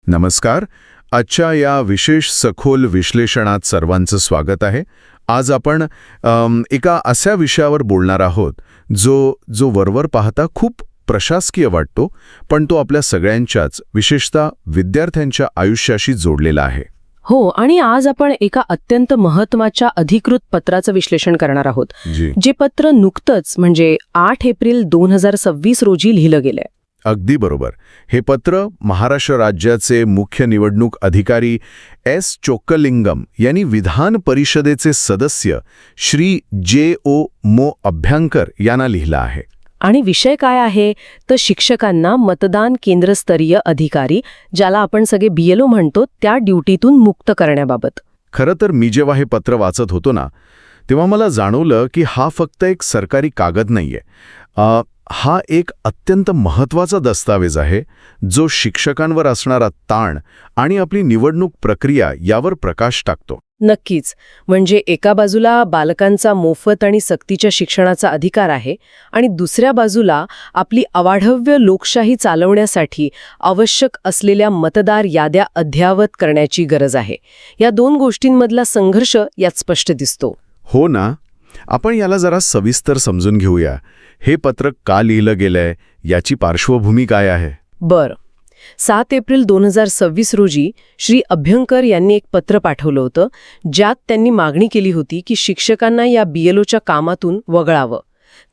नमस्कार. आजच्या या विशेष सखोल विश्लेषणात सर्वांचं स्वागत आहे. आज आपण एका अशा विषयावर बोलणार आहोत जो वरवर पाहता खूप प्रशासकीय वाटतो, पण तो आपल्या सगळ्यांच्याच, विशेषतः विद्यार्थ्यांच्या आयुष्याशी जोडलेला आहे. हो, आणि आज आपण एका अत्यंत महत्त्वाच्या अधिकृत पत्राचं विश्लेषण करणार आहोत. जे पत्र नुकतंच म्हणजे 8 एप्रिल 2026 रोजी लिहिलं गेलंय. अगदी बरोबर. हे पत्र महाराष्ट्र राज्याचे मुख्य निवडणूक अधिकारी एस चोक्कलिंगम यांनी विधान परिषदेचे सदस्य श्री जे.ओ. मो अभ्यंकर यांना लिहिलं आहे. आणि विषय काय आहे तर शिक्षकांना मतदान केंद्रस्तरीय अधिकारी, ज्याला आपण सगळे BLO म्हणतो, त्या ड्युटीतून मुक्त करण्याबाबत. खरं तर मी जेव्हा हे पत्र वाचत होतो ना, तेव्हा मला जाणवलं की हा फक्त एक सरकारी कागद नाहीये. हा एक अत्यंत महत्त्वाचा दस्तावेज आहे, जो शिक्षकांवर असणारा ताण आणि आपली निवडणूक प्रक्रिया यावर प्रकाश टाकतो. नक्कीच. म्हणजे एका बाजूला बालकांचा मोफत आणि सक्तीच्या शिक्षणाचा अधिकार आहे, आणि दुसऱ्या बाजूला आपली अवाढव्य लोकशाही चालवण्यासाठी आवश्यक असलेल्या मतदार याद्या अद्ययावत करण्याची गरज आहे. या दोन गोष्टींमधला संघर्ष यात स्पष्ट दिसतो. हो ना. आपण याला जरा सविस्तर समजून घेऊया. हे पत्र का लिहिलं गेलंय, याची पार्श्वभूमी काय आहे? बरं. 7 एप्रिल 2026 रोजी श्री अभ्यंकर यांनी एक पत्र पाठवलं होतं, ज्यात त्यांनी मागणी केली होती की शिक्षकांना या BLOच्या कामातून वगळावं.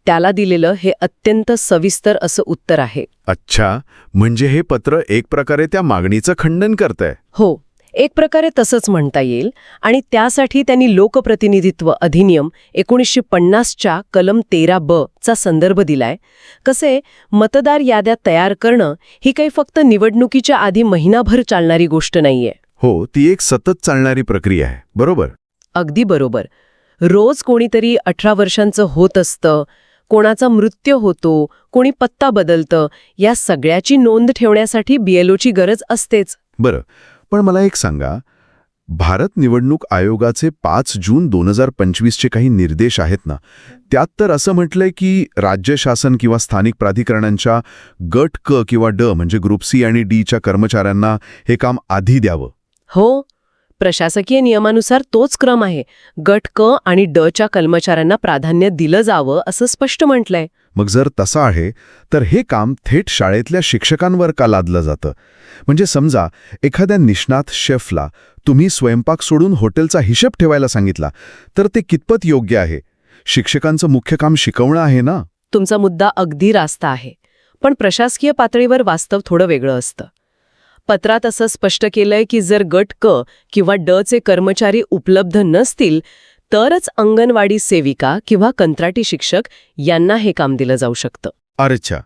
त्याला दिलेलं हे अत्यंत सविस्तर असं उत्तर आहे. अच्छा, म्हणजे हे पत्र एक प्रकारे त्या मागणीचं खंडन करतंय. हो, एक प्रकारे तसंच म्हणता येईल. आणि त्यासाठी त्यांनी लोकप्रतिनिधित्व अधिनियम 1950च्या कलम 13ब चा संदर्भ दिलाय. कसे, मतदार याद्या तयार करणं ही काही फक्त निवडणुकीच्या आधी महिनाभर चालणारी गोष्ट नाहीये. हो, ती एक सतत चालणारी प्रक्रिया आहे. बरोबर. अगदी बरोबर. रोज कोणीतरी 18 वर्षांचं होत असतं, कोणाचा मृत्यू होतो, कोणी पत्ता बदलतं, या सगळ्याची नोंद ठेवण्यासाठी BLOची गरज असतेच. बरं, पण मला एक सांगा, भारत निवडणूक आयोगाचे 5 जून 2025चे काही निर्देश आहेत ना, त्यात तर असं म्हटलंय की राज्य शासन किंवा स्थानिक प्राधिकरणांच्या गट क किंवा ड म्हणजे ग्रुप C आणि D च्या कर्मचाऱ्यांना हे काम आधी द्यावं. हो, प्रशासकीय नियमानुसार तोच क्रम आहे. गट क आणि ड च्या कर्मचाऱ्यांना प्राधान्य दिलं जावं असं स्पष्ट म्हटलंय. मग जर तसं आहे, तर हे काम थेट शाळेतल्या शिक्षकांवर का लादलं जातं? म्हणजे समजा एखाद्या निष्णात शेफला तुम्ही स्वयंपाक सोडून हॉटेलचा हिशेब ठेवायला सांगितला, तर ते कितपत योग्य आहे? शिक्षकांचं मुख्य काम शिकवणं आहे ना? तुमचा मुद्दा अगदी रास्त आहे. पण प्रशासकीय पातळीवर वास्तव थोडं वेगळं असतं. पत्रात असं स्पष्ट केलंय की जर गट क किंवा ड चे कर्मचारी उपलब्ध नसतील, तरच अंगणवाडी सेविका किंवा कंत्राटी शिक्षक यांना हे काम दिलं जाऊ शकतं. अच्छा,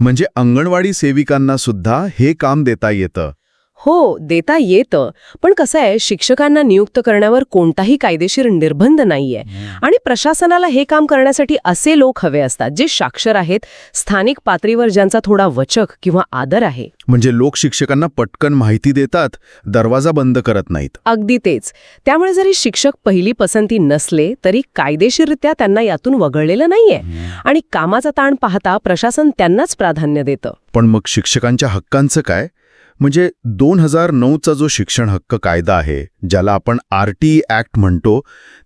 म्हणजे अंगणवाडी सेविकांना सुद्धा हे काम देता येतं? हो, देता येतं. पण कसं आहे, शिक्षकांना नियुक्त करण्यावर कोणताही कायदेशीर निर्बंध नाहीये. आणि प्रशासनाला हे काम करण्यासाठी असे लोक हवे असतात जे साक्षर आहेत, स्थानिक पातळीवर ज्यांचा थोडा वचक किंवा आदर आहे. म्हणजे लोक शिक्षकांना पटकन माहिती देतात, दरवाजा बंद करत नाहीत. अगदी तेच. त्यामुळे जरी शिक्षक पहिली पसंती नसले तरी कायदेशीररित्या त्यांना यातून वगळलेलं नाहीये. आणि कामाचा ताण पाहता प्रशासन त्यांनाच प्राधान्य देतं. पण मग शिक्षकांच्या हक्कांचं काय? म्हणजे 2009चा जो शिक्षण हक्क कायदा आहे, ज्याला आपण RTE ॲक्ट म्हणतो,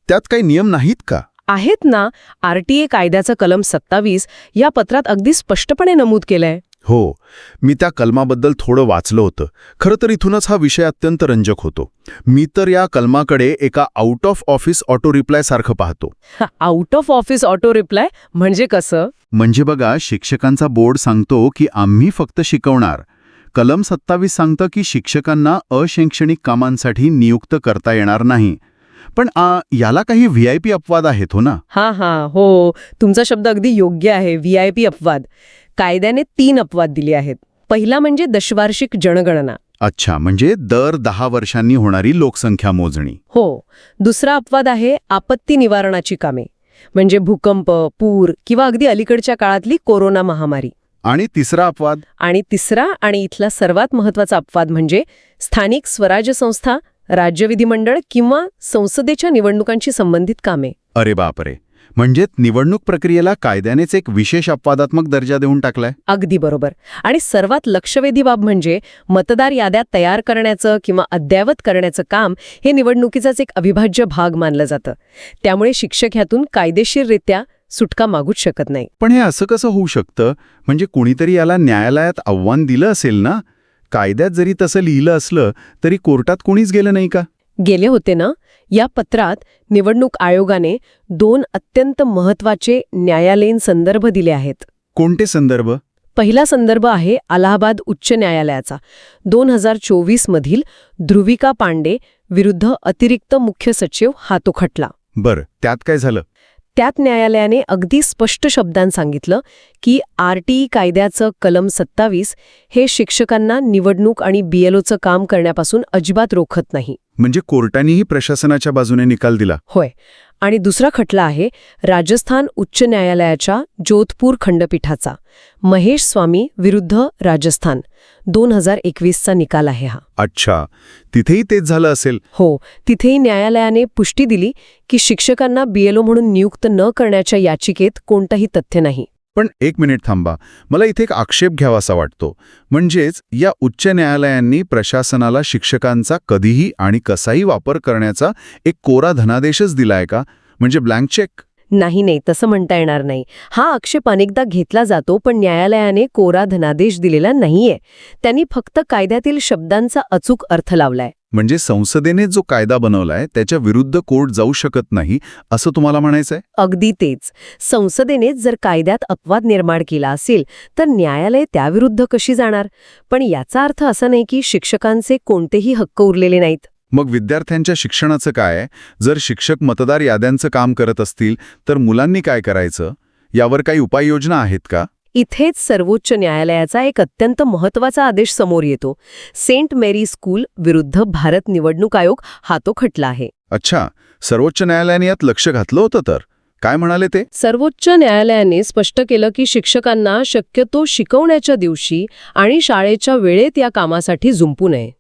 त्यात काही नियम नाहीत का? आहेत ना. RTE कायद्याचा कलम 27 या पत्रात अगदी स्पष्टपणे नमूद केलंय. हो, मी त्या कलमाबद्दल थोडं वाचलं होतं. खरं तर इथूनच हा विषय अत्यंत रंजक होतो. मी तर या कलमाकडे एका out of office auto reply सारखं पाहतो. Out of office auto reply म्हणजे कसं? म्हणजे बघा, शिक्षकांचा बोर्ड सांगतो की आम्ही फक्त शिकवणार. कलम 27 सांगतं की शिक्षकांना अशैक्षणिक कामांसाठी नियुक्त करता येणार नाही. पण याला काही VIP अपवाद आहेत हो ना? हो, तुमचा शब्द अगदी योग्य आहे. VIP अपवाद. कायद्याने 3 अपवाद दिले आहेत. पहिला म्हणजे दशवार्षिक जनगणना. अच्छा, म्हणजे दर 10 वर्षांनी होणारी लोकसंख्या मोजणी. हो. दुसरा अपवाद आहे आपत्ती निवारणाची कामे, म्हणजे भूकंप, पूर किंवा अगदी अलीकडच्या काळातली कोरोना महामारी. आणि तिसरा अपवाद? आणि तिसरा आणि इथला सर्वात महत्त्वाचा अपवाद म्हणजे स्थानिक स्वराज्य संस्था, राज्य विधिमंडळ किंवा संसदेच्या निवडणुकांशी संबंधित कामे. अरे बापरे, म्हणजे निवडणूक प्रक्रियेला कायद्यानेच एक विशेष अपवादात्मक दर्जा देऊन टाकलाय. अगदी बरोबर. आणि सर्वात लक्षवेधी बाब म्हणजे मतदार याद्या तयार करण्याचं किंवा अद्ययावत करण्याचं काम हे निवडणुकीचाच एक अविभाज्य भाग मानलं जातं. त्यामुळे शिक्षक ह्यातून कायदेशीररित्या सुटका मागूच शकत नाही. पण हे असं कसं होऊ शकतं? म्हणजे कुणीतरी याला न्यायालयात आव्हान दिलं असेल ना? कायद्यात जरी तसं लिहिलं असलं तरी कोर्टात कोणीच गेलं नाही का? गेले होते ना. या पत्रात निवडणूक आयोगाने 2 अत्यंत महत्वाचे न्यायालयीन संदर्भ दिले आहेत. कोणते संदर्भ? पहिला संदर्भ आहे अलाहाबाद उच्च न्यायालयाचा 2024 मधील ध्रुविका पांडे विरुद्ध अतिरिक्त मुख्य सचिव हा तो खटला. बरं, त्यात काय झालं? त्यात न्यायालयाने अगदी स्पष्ट शब्दांत सांगितलं की आरटीई कायद्याचं कलम 27 हे शिक्षकांना निवडणूक आणि बीएलओचं काम करण्यापासून अजिबात रोखत नाही. म्हणजे कोर्टानेही प्रशासनाच्या बाजूने निकाल दिला. होय. आणि दुसरा खटला आहे राजस्थान उच्च न्यायालयाच्या जोधपूर खंडपीठाचा महेश स्वामी विरुद्ध राजस्थान 2021चा निकाल आहे हा. अच्छा, तिथेही तेच झालं असेल. हो, तिथेही न्यायालयाने पुष्टी दिली की शिक्षकांना बीएलओ म्हणून नियुक्त न करण्याच्या याचिकेत कोणतंही तथ्य नाही. पण एक मिनिट थांबा, मला इथे एक आक्षेप घ्यावासा वाटतो. म्हणजेच या उच्च न्यायालयांनी प्रशासनाला शिक्षकांचा कधीही आणि कसाही वापर करण्याचा एक कोरा धनादेशच दिलाय का? म्हणजे ब्लँक चेक? नाही, तसं म्हणता येणार नाही. हा आक्षेप अनेकदा घेतला जातो, पण न्यायालयाने कोरा धनादेश दिलेला नाहीये. त्यांनी फक्त कायद्यातील शब्दांचा अचूक अर्थ लावलाय. म्हणजे संसदेने जो कायदा बनवलाय त्याच्या विरुद्ध कोर्ट जाऊ शकत नाही असं तुम्हाला म्हणायचंय? अगदी तेच. संसदेनेच जर कायद्यात अपवाद निर्माण केला असेल तर न्यायालय त्याविरुद्ध कशी जाणार? पण याचा अर्थ असा नाही की शिक्षकांचे कोणतेही हक्क उरलेले नाहीत. मग विद्यार्थ्यांच्या शिक्षणाचं काय? जर शिक्षक मतदार याद्यांचं काम करत असतील तर मुलांनी काय करायचं? यावर काही उपाययोजना आहेत का? इथेच सर्वोच्च न्यायालयाचा एक अत्यंत महत्त्वाचा आदेश समोर येतो. सेंट मेरी स्कूल विरुद्ध भारत निवडणूक आयोग हा तो खटला आहे. अच्छा, सर्वोच्च न्यायालयाने यात लक्ष घातलं होतं तर? काय म्हणाले ते? सर्वोच्च न्यायालयाने स्पष्ट केलं की शिक्षकांना शक्यतो शिकवण्याच्या दिवशी आणि शाळेच्या वेळेत या कामासाठी जुंपू नये.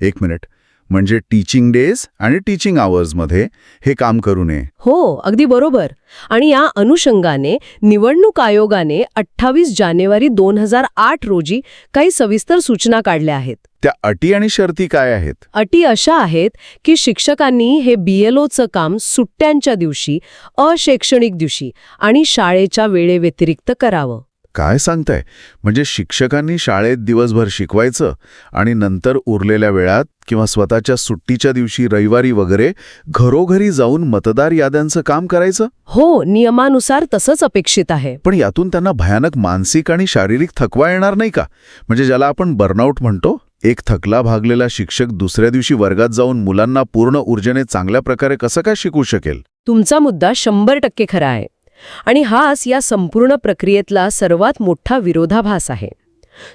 एक मिनिट, म्हणजे टीचिंग डेज आणि टीचिंग आवर्समध्ये हे काम करू नये? हो, अगदी बरोबर. आणि या अनुषंगाने निवडणूक आयोगाने 28 जानेवारी 2008 रोजी काही सविस्तर सूचना काढल्या आहेत. त्या अटी आणि शर्ती काय आहेत? अटी अशा आहेत की शिक्षकांनी हे बीएलओचं काम सुट्ट्यांच्या दिवशी, अशैक्षणिक दिवशी आणि शाळेच्या वेळेव्यतिरिक्त करावं. काय सांगताय? म्हणजे शिक्षकांनी शाळेत दिवसभर शिकवायचं आणि नंतर उरलेल्या वेळात किंवा स्वतःच्या सुट्टीच्या दिवशी रविवारी वगैरे घरोघरी जाऊन मतदार याद्यांचं काम करायचं? हो, नियमानुसार तसंच अपेक्षित आहे. पण यातून त्यांना भयानक मानसिक आणि शारीरिक थकवा येणार नाही का? म्हणजे ज्याला आपण बर्नआउट म्हणतो. एक थकला भागलेला शिक्षक दुसऱ्या दिवशी वर्गात जाऊन मुलांना पूर्ण ऊर्जेने चांगल्या प्रकारे कसं काय शिकवू शकेल? तुमचा मुद्दा 100% खरा आहे. आणि हाच या संपूर्ण प्रक्रियेतला सर्वात मोठा विरोधाभास आहे.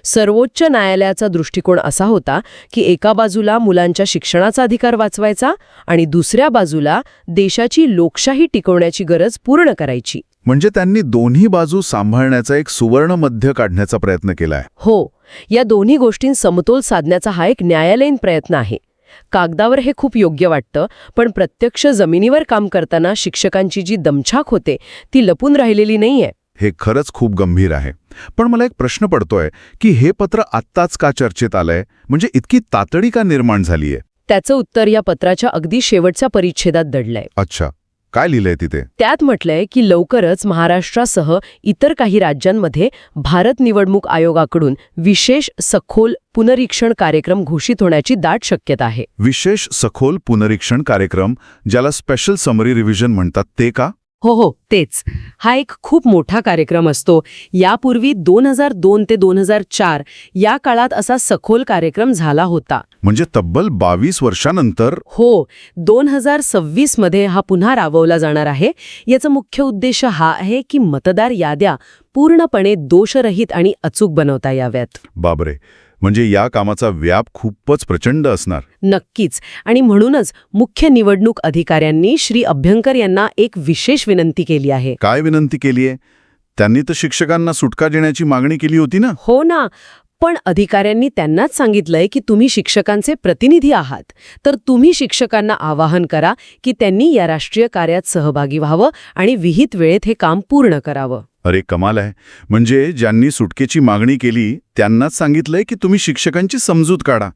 सर्वोच्च न्यायालयाचा दृष्टिकोन असा होता की एका बाजूला मुलांच्या शिक्षणाचा अधिकार वाचवायचा आणि दुसऱ्या बाजूला देशाची लोकशाही टिकवण्याची गरज पूर्ण करायची. म्हणजे त्यांनी दोन्ही बाजू सांभाळण्याचा एक सुवर्ण मध्य काढण्याचा प्रयत्न केलाय. हो, या दोन्ही गोष्टीं समतोल साधण्याचा हा एक न्यायालयीन प्रयत्न आहे. कागदावर हे खूप योग्य वाटतं, पण प्रत्यक्ष जमिनीवर काम करताना शिक्षकांची जी दमछाक होते ती लपून राहिलेली नाहीये. हे खरंच खूप गंभीर आहे. पण मला एक प्रश्न पडतोय की हे पत्र आत्ताच का चर्चेत आलंय? म्हणजे इतकी तातडी का निर्माण झालीये? त्याचं उत्तर या पत्राच्या अगदी शेवटच्या परिच्छेदात दडलंय. अच्छा, काय लिहिलंय तिथे? त्यात म्हटलंय की लवकरच महाराष्ट्रासह इतर काही राज्यांमध्ये भारत निवडणूक आयोगाकडून विशेष सखोल पुनरीक्षण कार्यक्रम घोषित होण्याची दाट शक्यता आहे. विशेष सखोल पुनरीक्षण कार्यक्रम, ज्याला स्पेशल समरी रिव्हिजन म्हणतात, ते का? हो, तेच. हा एक खूप मोठा कार्यक्रम असतो. यापूर्वी 2002 ते 2004 या काळात असा सखोल कार्यक्रम झाला होता. म्हणजे तब्बल 22 वर्षांनंतर? हो, 2026 मध्ये हा पुन्हा राबवला जाणार आहे. याचा मुख्य उद्देश हा आहे की मतदार याद्या पूर्णपणे दोषरहित आणि अचूक बनवता याव्यात. बापरे, म्हणजे या कामाचा व्याप खूपच प्रचंड असणार. नक्कीच. आणि म्हणूनच मुख्य निवडणूक अधिकाऱ्यांनी श्री अभ्यंकर यांना एक विशेष विनंती केली आहे. काय विनंती केलीये? त्यांनी तर शिक्षकांना सुटका देण्याची मागणी केली होती ना? हो ना, पण अधिकाऱ्यांनी त्यांनाच सांगितलंय की तुम्ही शिक्षकांचे प्रतिनिधी आहात, तर तुम्ही शिक्षकांना आवाहन करा की त्यांनी या राष्ट्रीय कार्यात सहभागी व्हावं आणि विहित वेळेत हे काम पूर्ण करावं. अरे कमाल आहे. म्हणजे ज्यांनी सुटकेची मागणी केली त्यांनाच सांगितलंय की तुम्ही शिक्षकांची समजूत काढा.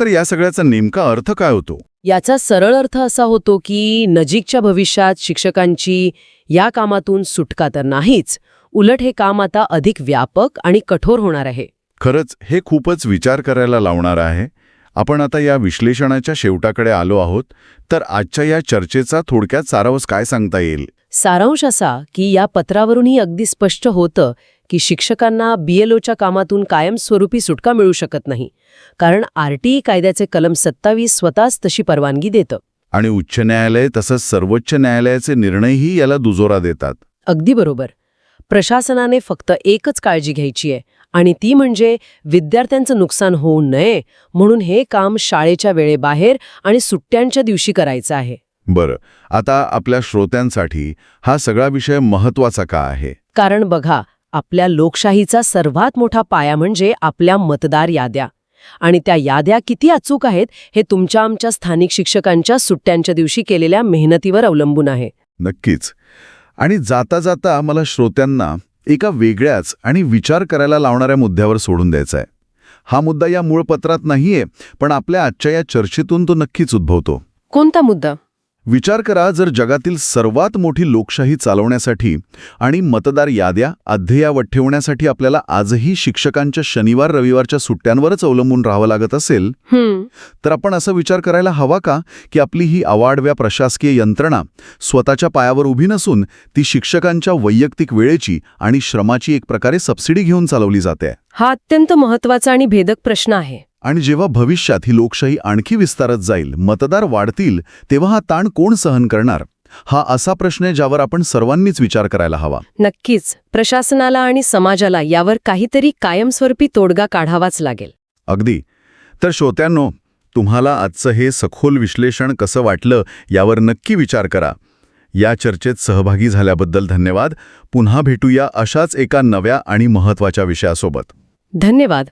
तर या सगळ्याचा नेमका अर्थ काय होतो? याचा सरळ अर्थ असा होतो की नजीकच्या भविष्यात शिक्षकांची या कामातून सुटका तर नाहीच, उलट हे काम आता अधिक व्यापक आणि कठोर होणार आहे. खरंच हे खूपच विचार करायला लावणार आहे. आपण आता या विश्लेषणाच्या शेवटाकडे आलो आहोत. तर आजच्या या चर्चेचा थोडक्यात सारांश काय सांगता येईल? सारांश असा की या पत्रावरूनही अगदी स्पष्ट होतं की शिक्षकांना BLOच्या कामातून कायमस्वरूपी सुटका मिळू शकत नाही, कारण RTE कायद्याचे कलम 27 स्वतःच तशी परवानगी देतं. आणि उच्च न्यायालय तसंच सर्वोच्च न्यायालयाचे निर्णयही याला दुजोरा देतात. अगदी बरोबर. प्रशासनाने फक्त एकच काळजी घ्यायची आहे, आणि ती म्हणजे विद्यार्थ्यांचं नुकसान होऊ नये म्हणून हे काम शाळेच्या वेळेबाहेर आणि सुट्ट्यांच्या दिवशी करायचं आहे. बरं, आता आपल्या श्रोत्यांसाठी हा सगळा विषय महत्त्वाचा का आहे? कारण बघा, आपल्या लोकशाहीचा सर्वात मोठा पाया म्हणजे आपल्या मतदार याद्या. आणि त्या याद्या किती अचूक आहेत हे तुमच्या आमच्या स्थानिक शिक्षकांच्या सुट्ट्यांच्या दिवशी केलेल्या मेहनतीवर अवलंबून आहे. नक्कीच. आणि जाता जाता मला श्रोत्यांना एका वेगळ्याच आणि विचार करायला लावणाऱ्या मुद्द्यावर सोडून द्यायचा आहे. हा मुद्दा या मूळ पत्रात नाहीये, पण आपल्या आजच्या या चर्चेतून तो नक्कीच उद्भवतो. कोणता मुद्दा? विचार करा, जर जगातील सर्वात मोठी लोकशाही चालवण्यासाठी आणि मतदार याद्या अद्ययावत ठेवण्यासाठी आपल्याला आजही शिक्षकांच्या शनिवार रविवारच्या सुट्ट्यांवरच अवलंबून राहावं लागत असेल, तर आपण असा विचार करायला हवा का की आपली ही अवाढव्य प्रशासकीय यंत्रणा स्वतःच्या पायावर उभी नसून ती शिक्षकांच्या वैयक्तिक वेळेची आणि श्रमाची एक प्रकारे सबसिडी घेऊन चालवली जाते? हा अत्यंत महत्त्वाचा आणि भेदक प्रश्न आहे. आणि जेव्हा भविष्यात ही लोकशाही आणखी विस्तारत जाईल, मतदार वाढतील, तेव्हा हा ताण कोण सहन करणार? हा असा प्रश्न आहे ज्यावर आपण सर्वांनीच विचार करायला हवा. नक्कीच. प्रशासनाला आणि समाजाला यावर काहीतरी कायमस्वरूपी तोडगा काढावाच लागेल. अगदी. तर श्रोत्यांनो, तुम्हाला आजचं हे सखोल विश्लेषण कसं वाटलं यावर नक्की विचार करा. या चर्चेत सहभागी झाल्याबद्दल धन्यवाद. पुन्हा भेटूया अशाच एका नव्या आणि महत्त्वाच्या विषयासोबत. धन्यवाद.